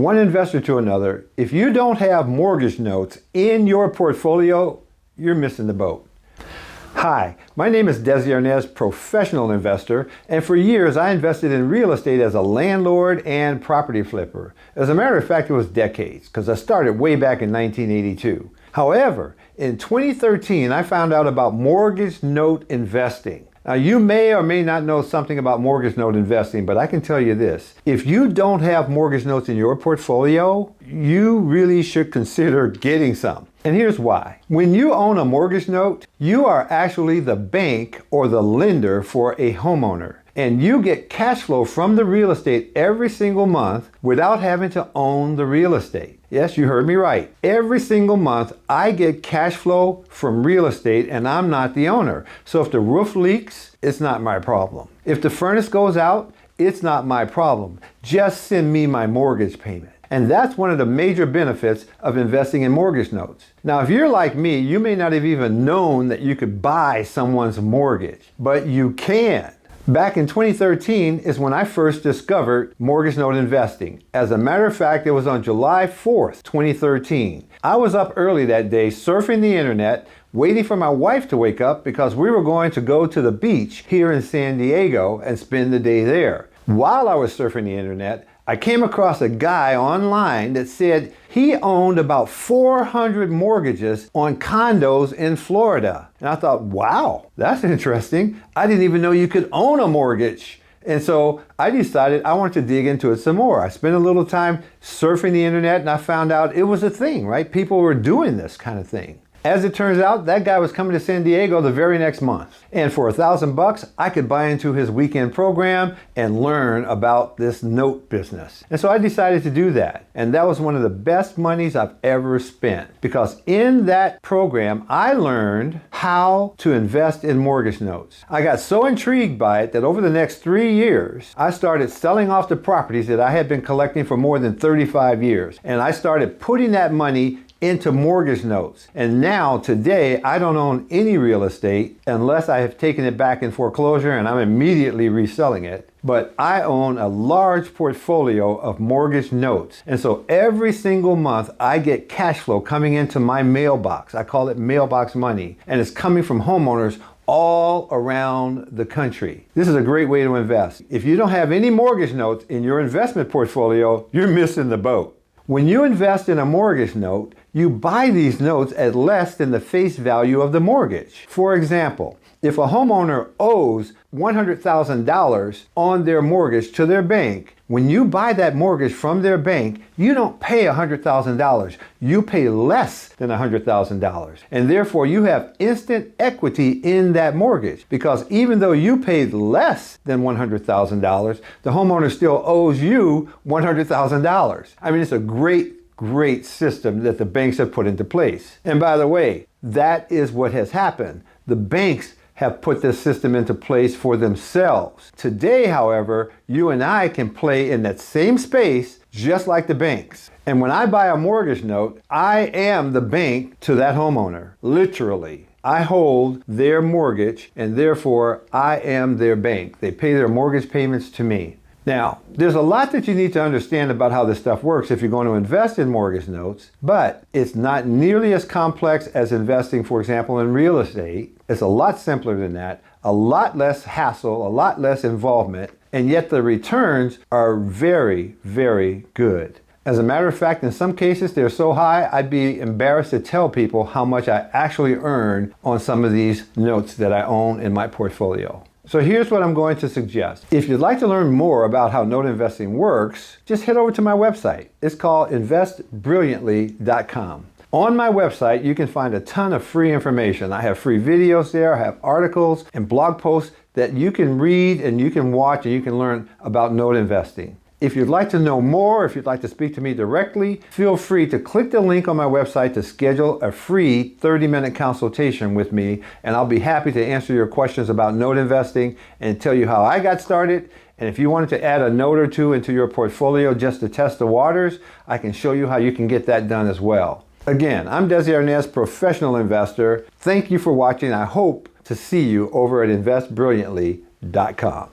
one investor to another, if you don't have mortgage notes in your portfolio, you're missing the boat. Hi, my name is Desi Arnaz, professional investor, and for years I invested in real estate as a landlord and property flipper. As a matter of fact, it was decades, because I started way back in 1982. However, in 2013, I found out about mortgage note investing. Now, you may or may not know something about mortgage note investing, but I can tell you this. If you don't have mortgage notes in your portfolio, you really should consider getting some. And here's why. When you own a mortgage note, you are actually the bank or the lender for a homeowner. And you get cash flow from the real estate every single month without having to own the real estate. Yes, you heard me right. Every single month, I get cash flow from real estate and I'm not the owner. So if the roof leaks, it's not my problem. If the furnace goes out, it's not my problem. Just send me my mortgage payment. And that's one of the major benefits of investing in mortgage notes. Now, if you're like me, you may not have even known that you could buy someone's mortgage, but you can. Back in 2013 is when I first discovered mortgage note investing. As a matter of fact, it was on July 4th, 2013. I was up early that day surfing the internet, waiting for my wife to wake up because we were going to go to the beach here in San Diego and spend the day there. While I was surfing the internet, I came across a guy online that said he owned about 400 mortgages on condos in Florida. And I thought, wow, that's interesting. I didn't even know you could own a mortgage. And so I decided I wanted to dig into it some more. I spent a little time surfing the internet and I found out it was a thing, right? People were doing this kind of thing. As it turns out, that guy was coming to San Diego the very next month. And for $1,000, I could buy into his weekend program and learn about this note business. And so I decided to do that. And that was one of the best monies I've ever spent. Because in that program, I learned how to invest in mortgage notes. I got so intrigued by it that over the next 3 years, I started selling off the properties that I had been collecting for more than 35 years. And I started putting that money into mortgage notes. And now, today, I don't own any real estate unless I have taken it back in foreclosure and I'm immediately reselling it. But I own a large portfolio of mortgage notes. And so every single month, I get cash flow coming into my mailbox. I call it mailbox money. And it's coming from homeowners all around the country. This is a great way to invest. If you don't have any mortgage notes in your investment portfolio, you're missing the boat. When you invest in a mortgage note, you buy these notes at less than the face value of the mortgage. For example, if a homeowner owes $100,000 on their mortgage to their bank, when you buy that mortgage from their bank, you don't pay $100,000. You pay less than $100,000. And therefore, you have instant equity in that mortgage because even though you paid less than $100,000, the homeowner still owes you $100,000. I mean, it's a great system that the banks have put into place. And by the way, that is what has happened. The banks have put this system into place for themselves. Today, however, you and I can play in that same space just like the banks. And when I buy a mortgage note, I am the bank to that homeowner, literally. I hold their mortgage and therefore I am their bank. They pay their mortgage payments to me. Now, there's a lot that you need to understand about how this stuff works if you're going to invest in mortgage notes, but it's not nearly as complex as investing, for example, in real estate. It's a lot simpler than that, a lot less hassle, a lot less involvement, and yet the returns are very, very good. As a matter of fact, in some cases, they're so high, I'd be embarrassed to tell people how much I actually earn on some of these notes that I own in my portfolio. So here's what I'm going to suggest. If you'd like to learn more about how note investing works, just head over to my website. It's called investbrilliantly.com. On my website, you can find a ton of free information. I have free videos there, I have articles and blog posts that you can read and you can watch and you can learn about note investing. If you'd like to know more, if you'd like to speak to me directly, feel free to click the link on my website to schedule a free 30-minute consultation with me, and I'll be happy to answer your questions about note investing and tell you how I got started. And if you wanted to add a note or two into your portfolio just to test the waters, I can show you how you can get that done as well. Again, I'm Desi Arnaz, professional investor. Thank you for watching. I hope to see you over at investbrilliantly.com.